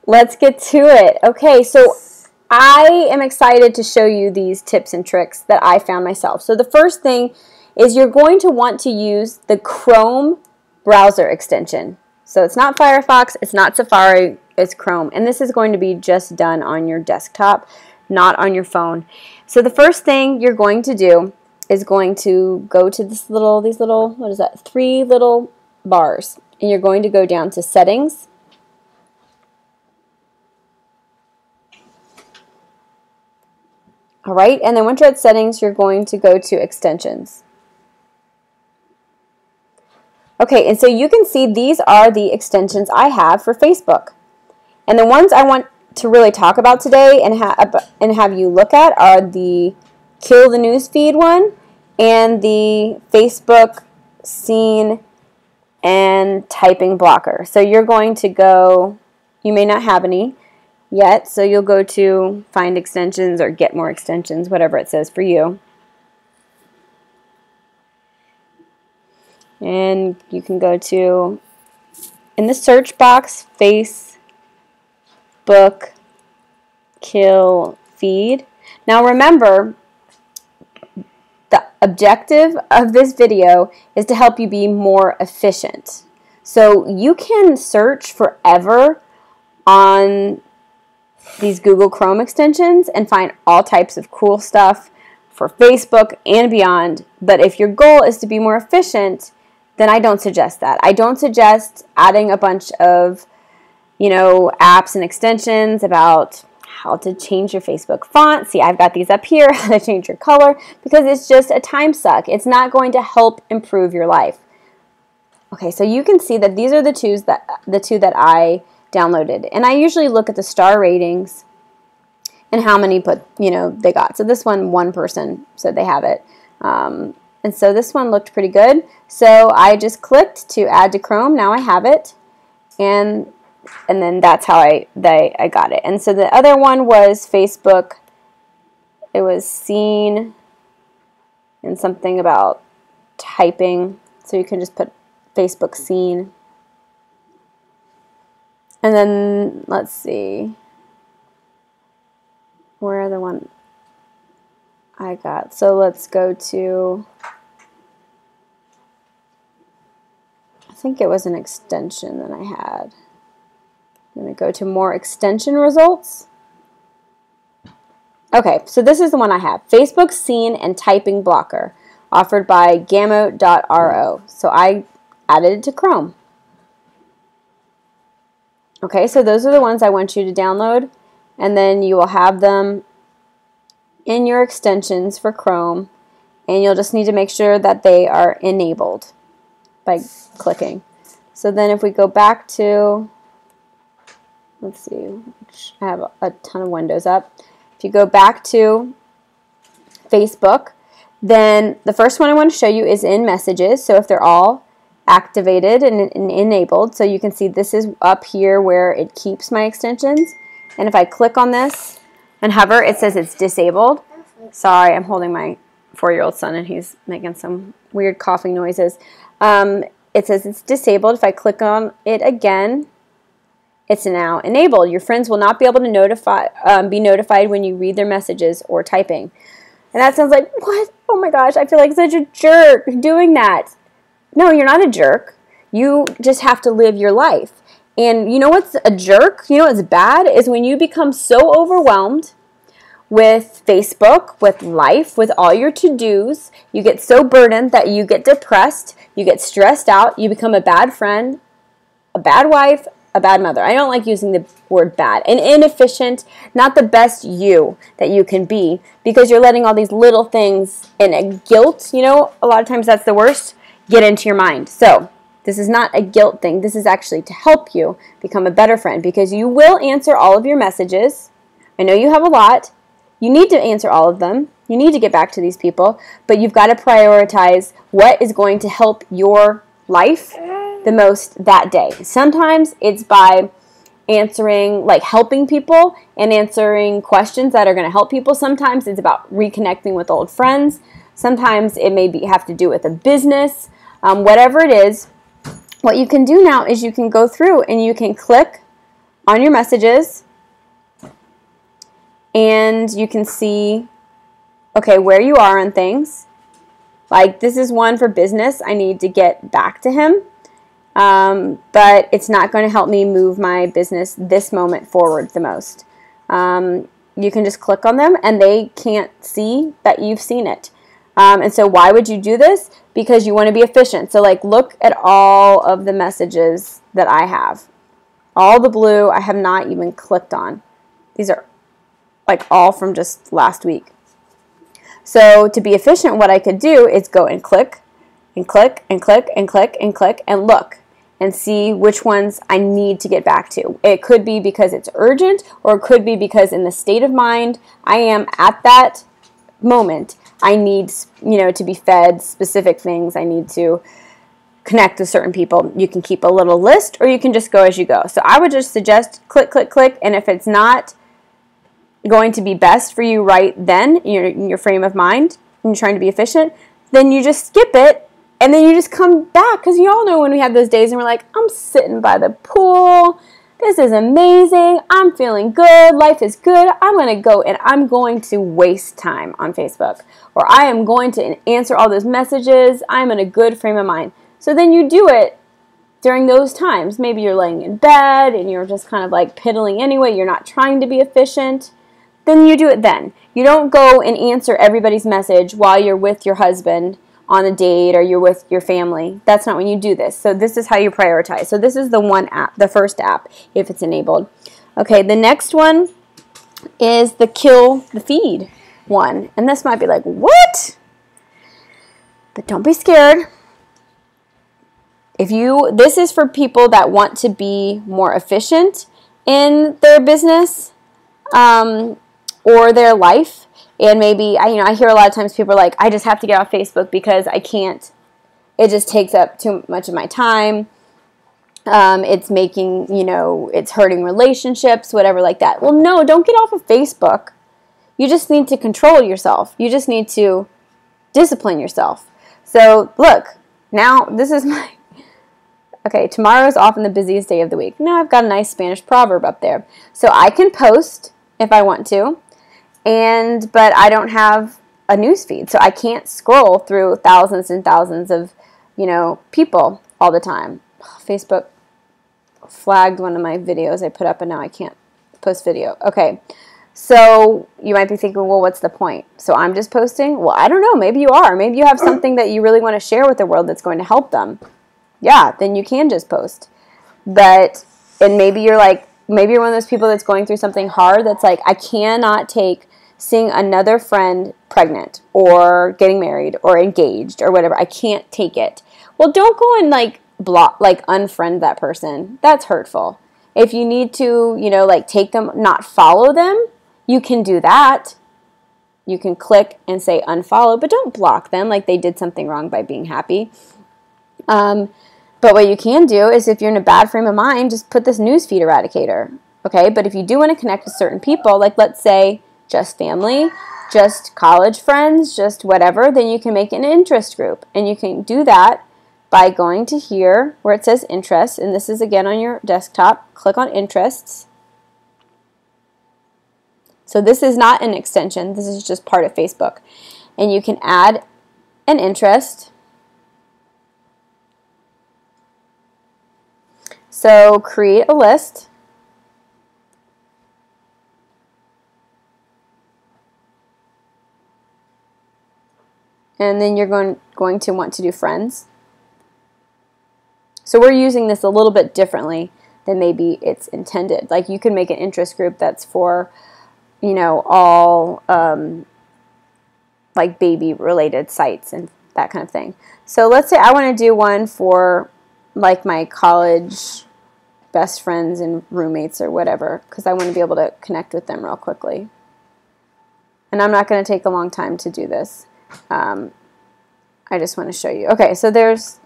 let's get to it. Okay, so I am excited to show you these tips and tricks that I found myself. So the first thing is you're going to want to use the Chrome browser extension. So it's not Firefox, it's not Safari, it's Chrome. And this is going to be just done on your desktop, not on your phone. So the first thing you're going to do is going to go to these little, what is that, 3 little bars. And you're going to go down to Settings. All right, and then once you're at Settings, you're going to go to Extensions. Okay, and so you can see these are the extensions I have for Facebook. And the ones I want to really talk about today and have you look at are the Kill the Newsfeed one and the Facebook Scene and Typing Blocker. So you're going to go, you may not have any yet, so you'll go to Find Extensions or Get More Extensions, whatever it says for you. And you can go to, in the search box, Facebook Kill Feed. Now remember, the objective of this video is to help you be more efficient. So you can search forever on these Google Chrome extensions and find all types of cool stuff for Facebook and beyond. But if your goal is to be more efficient, then I don't suggest that. I don't suggest adding a bunch of, apps and extensions about how to change your Facebook font. See, I've got these up here, how to change your color, because it's just a time suck. It's not going to help improve your life. Okay, so you can see that these are the two that I downloaded. And I usually look at the star ratings and how many they got. So this one person said they have it. And so this one looked pretty good. So I just clicked to add to Chrome. Now I have it. And then that's how I got it. And so the other one was Facebook. It was Scene and something about typing. So you can just put Facebook Scene. And then, let's see. Where are the one I got? So let's go to, I think it was an extension that I had. I'm going to go to More Extension Results. Okay, so this is the one I have. Facebook Scene and Typing Blocker, offered by Gammo.ro. So I added it to Chrome. Okay, so those are the ones I want you to download, and then you will have them in your extensions for Chrome, and you'll just need to make sure that they are enabled by clicking. So then if we go back to, let's see, I have a ton of windows up. If you go back to Facebook, then the first one I want to show you is in Messages. So if they're all activated and enabled, so you can see this is up here where it keeps my extensions. And if I click on this and hover, it says it's disabled. Sorry, I'm holding my 4-year-old son and he's making some weird coughing noises. It says it's disabled. If I click on it again, it's now enabled. Your friends will not be able to be notified when you read their messages or typing. And that sounds like, what? Oh my gosh, I feel like such a jerk doing that. No, you're not a jerk. You just have to live your life. And you know what's a jerk? You know what's bad is when you become so overwhelmed with Facebook, with life, with all your to-dos, you get so burdened that you get depressed, you get stressed out, you become a bad friend, a bad wife, a bad mother. I don't like using the word bad. And inefficient, not the best you that you can be, because you're letting all these little things and a guilt, a lot of times that's the worst, get into your mind. So this is not a guilt thing. This is actually to help you become a better friend, because you will answer all of your messages. I know you have a lot. You need to answer all of them. You need to get back to these people, but you've got to prioritize what is going to help your life the most that day. Sometimes it's by answering, helping people and answering questions that are going to help people. Sometimes it's about reconnecting with old friends. Sometimes it may have to do with a business. Whatever it is, what you can do now is you can go through and you can click on your messages, and you can see, okay, where you are on things. Like, this is one for business. I need to get back to him, but it's not going to help me move my business this moment forward the most. You can just click on them, and they can't see that you've seen it. And so why would you do this? Because you want to be efficient. So, like, look at all of the messages that I have. All the blue I have not even clicked on. These are, like, all from just last week. So to be efficient, what I could do is go and click, and click, and click, and click, and click, and look, and see which ones I need to get back to. It could be because it's urgent, or it could be because in the state of mind I am at that moment, I need, to be fed specific things. I need to connect with certain people. You can keep a little list, or you can just go as you go. So I would just suggest click, click, click, and if it's not going to be best for you right then in your frame of mind, and you're trying to be efficient, then you just skip it, and then you just come back, because you all know when we have those days and we're like, I'm sitting by the pool, this is amazing, I'm feeling good, life is good, I'm going to go and I'm going to waste time on Facebook, or I am going to answer all those messages, I'm in a good frame of mind. So then you do it during those times. Maybe you're laying in bed and you're just kind of like piddling anyway, you're not trying to be efficient. Then you do it then. You don't go and answer everybody's message while you're with your husband on a date or you're with your family. That's not when you do this. So this is how you prioritize. So this is the one app, the first app, if it's enabled. Okay, the next one is the kill the feed one. And this might be like, what? But don't be scared. This is for people that want to be more efficient in their business, or their life, and maybe, I hear a lot of times people are like, I just have to get off Facebook because I can't, it just takes up too much of my time, it's making, it's hurting relationships, whatever like that. Well, no, don't get off of Facebook. You just need to control yourself. You just need to discipline yourself. So, look, now this is okay, tomorrow is often the busiest day of the week. Now I've got a nice Spanish proverb up there. So I can post if I want to, but I don't have a news feed, so I can't scroll through thousands and thousands of, people all the time. Facebook flagged one of my videos I put up, and now I can't post video. Okay, so you might be thinking, well, what's the point? So I'm just posting? Well, I don't know. Maybe you are. Maybe you have something that you really want to share with the world that's going to help them. Yeah, then you can just post. And maybe you're one of those people that's going through something hard that's like, I cannot take seeing another friend pregnant or getting married or engaged or whatever. I can't take it. Well, don't go and unfriend that person. That's hurtful. If you need to, take them, not follow them, you can do that. You can click and say unfollow, but don't block them like they did something wrong by being happy. But what you can do is, if you're in a bad frame of mind, just put this newsfeed eradicator. Okay, but if you do want to connect with certain people, like let's say just family, just college friends, just whatever, then you can make an interest group. And you can do that by going to here where it says interests, and this is again on your desktop. Click on interests. So this is not an extension, this is just part of Facebook. And you can add an interest. So create a list. And then you're going to want to do friends. So we're using this a little bit differently than maybe it's intended. Like you can make an interest group that's for, all like baby related sites and that kind of thing. So let's say I want to do one for like my college best friends and roommates or whatever, because I want to be able to connect with them real quickly. And I'm not going to take a long time to do this. I just want to show you. Okay, so there's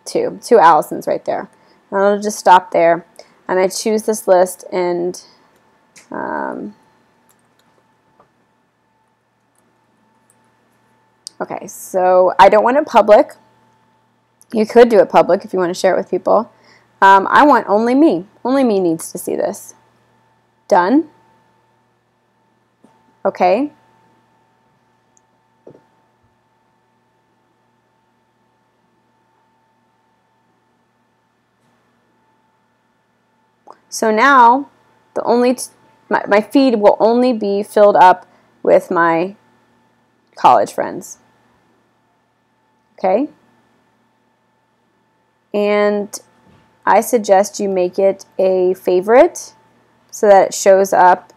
two Allisons right there. And I'll just stop there. And I choose this list, and okay, so I don't want it public. You could do it public if you want to share it with people. I want only me. Only me needs to see this. Done. Okay. So now my feed will only be filled up with my college friends. Okay? And I suggest you make it a favorite so that it shows up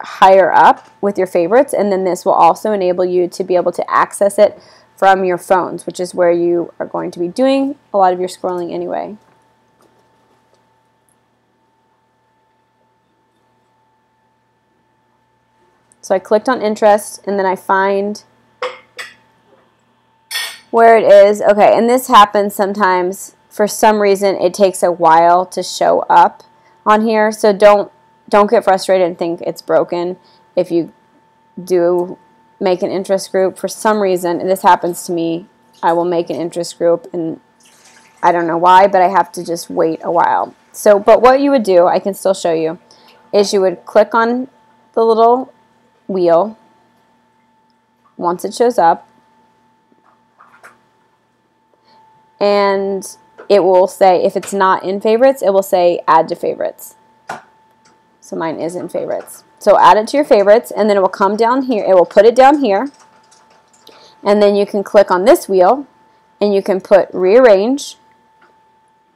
higher up with your favorites, and then this will also enable you to be able to access it from your phones, which is where you are going to be doing a lot of your scrolling anyway. So I clicked on interest, and then I find where it is. Okay, and this happens sometimes. For some reason, it takes a while to show up on here, so don't get frustrated and think it's broken if you do make an interest group. For some reason, and this happens to me, I will make an interest group, and I don't know why, but I have to just wait a while. So, but what you would do, I can still show you, is you would click on the little wheel once it shows up, and it will say, if it's not in favorites, it will say add to favorites. So mine is in favorites. So add it to your favorites, and then it will come down here. It will put it down here, and then you can click on this wheel, and you can put rearrange,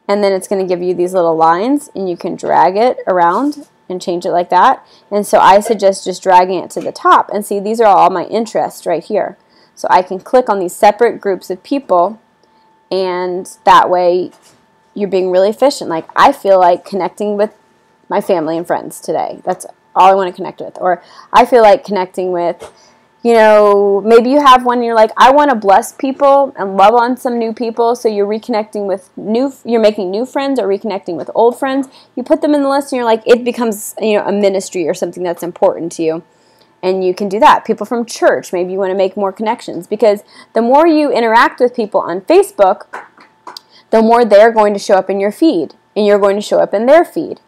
and then it's going to give you these little lines, and you can drag it around and change it like that. And so I suggest just dragging it to the top, and see, these are all my interests right here. So I can click on these separate groups of people, and that way you're being really efficient. Like, I feel like connecting with my family and friends today. That's all I want to connect with. Or I feel like connecting with, you know, maybe you have one, you're like, I want to bless people and love on some new people. So you're reconnecting with you're making new friends or reconnecting with old friends. You put them in the list, and you're like, it becomes, you know, a ministry or something that's important to you. And you can do that. People from church, maybe you want to make more connections, because the more you interact with people on Facebook, the more they're going to show up in your feed, and you're going to show up in their feed.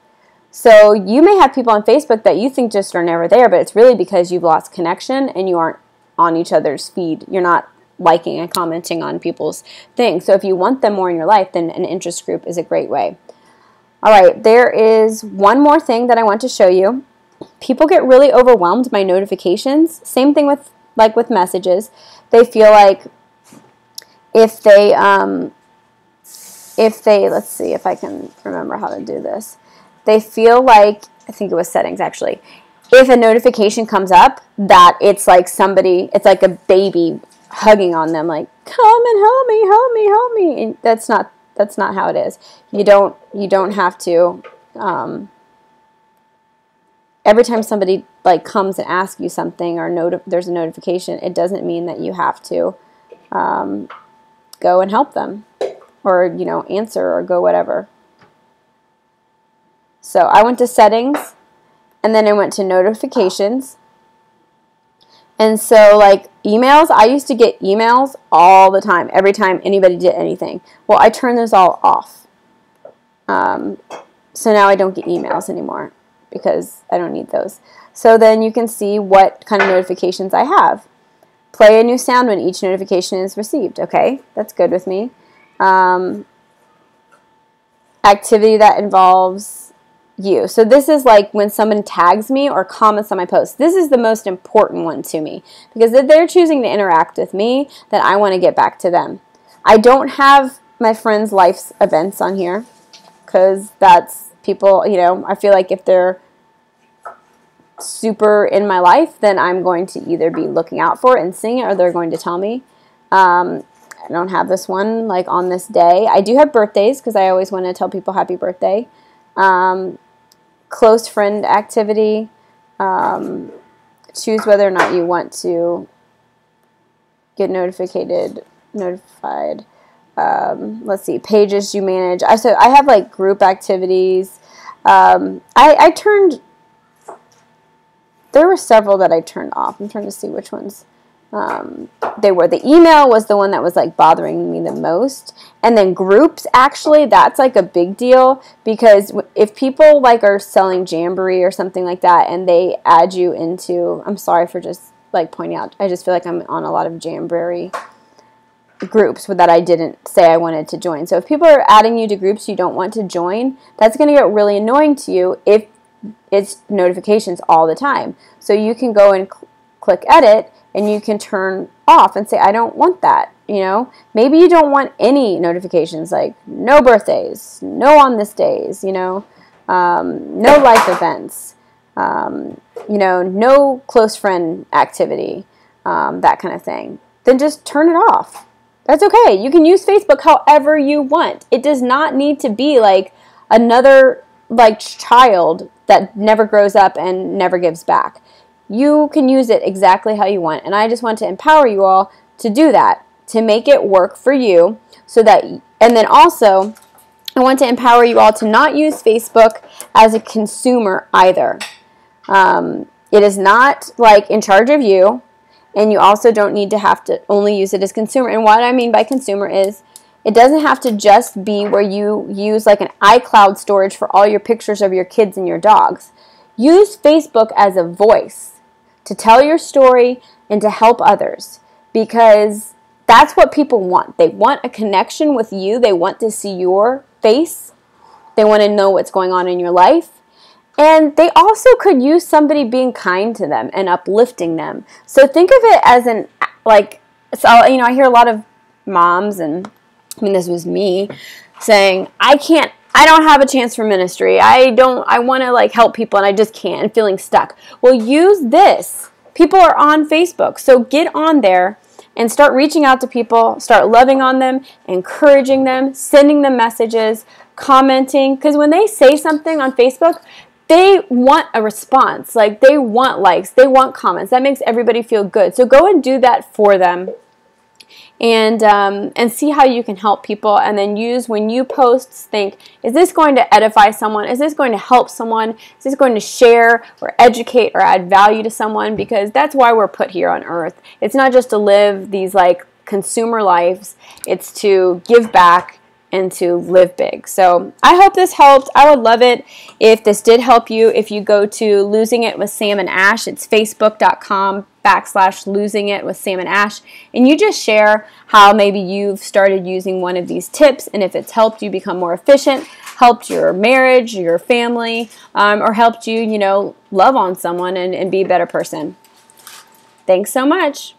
So you may have people on Facebook that you think just are never there, but it's really because you've lost connection and you aren't on each other's feed. You're not liking and commenting on people's things. So if you want them more in your life, then an interest group is a great way. All right, there is one more thing that I want to show you. People get really overwhelmed by notifications. Same thing with messages. They feel like if they let's see if I can remember how to do this. They feel like, I think it was settings actually, if a notification comes up, that it's like somebody, it's like a baby hugging on them, like, come and help me, help me, help me. And that's not how it is. You don't have to, every time somebody like comes and asks you something, or there's a notification, it doesn't mean that you have to go and help them, or, you know, answer or go whatever. So I went to settings, and then I went to notifications. And so, like, emails, I used to get emails all the time, every time anybody did anything. Well, I turned those all off. So now I don't get emails anymore because I don't need those. So then you can see what kind of notifications I have. Play a new sound when each notification is received. Okay, that's good with me. Activity that involves you. So this is like when someone tags me or comments on my post. This is the most important one to me, because if they're choosing to interact with me, then I want to get back to them. I don't have my friends' life's events on here, because that's people, you know, I feel like if they're super in my life, then I'm going to either be looking out for it and seeing it, or they're going to tell me. I don't have this one like on this day. I do have birthdays, because I always want to tell people happy birthday. Close friend activity. Choose whether or not you want to get notified. Let's see, pages you manage. So I have like group activities. I turned, there were several that I turned off. I'm trying to see which ones The email was the one that was like bothering me the most. And then groups, actually, that's like a big deal, because if people like are selling Jamboree or something like that and they add you into, I'm sorry for just like pointing out, I just feel like I'm on a lot of Jamboree groups that I didn't say I wanted to join. So if people are adding you to groups you don't want to join, that's going to get really annoying to you if it's notifications all the time. So you can go and click edit, and you can turn off and say, I don't want that. You know, maybe you don't want any notifications, like no birthdays, no on this days, you know, no life events, you know, no close friend activity, that kind of thing. Then just turn it off. That's okay. You can use Facebook however you want. It does not need to be like another like child that never grows up and never gives back. You can use it exactly how you want. And I just want to empower you all to do that, to make it work for you, so that, and then also I want to empower you all to not use Facebook as a consumer either. It is not like in charge of you. And you also don't need to have to only use it as consumer. And what I mean by consumer is it doesn't have to just be where you use like an iCloud storage for all your pictures of your kids and your dogs. Use Facebook as a voice to tell your story and to help others, because that's what people want. They want a connection with you. They want to see your face. They want to know what's going on in your life. And they also could use somebody being kind to them and uplifting them. So think of it as an, like, so, you know, I hear a lot of moms, and I mean, this was me, saying, I don't have a chance for ministry. I want to like help people and I just can't, and feeling stuck. Well, use this. People are on Facebook. So get on there and start reaching out to people, start loving on them, encouraging them, sending them messages, commenting. Because when they say something on Facebook, they want a response. Like, they want likes, they want comments. That makes everybody feel good. So go and do that for them, and see how you can help people. And then use, when you post, think, is this going to edify someone? Is this going to help someone? Is this going to share or educate or add value to someone? Because that's why we're put here on earth. It's not just to live these like consumer lives. It's to give back and to live big. So I hope this helped. I would love it if this did help you. If you go to Losing It with Sam and Ash, it's facebook.com/Losing It with Sam and Ash, and you just share how maybe you've started using one of these tips, and if it's helped you become more efficient, helped your marriage, your family, or helped you, you know, love on someone and be a better person. Thanks so much.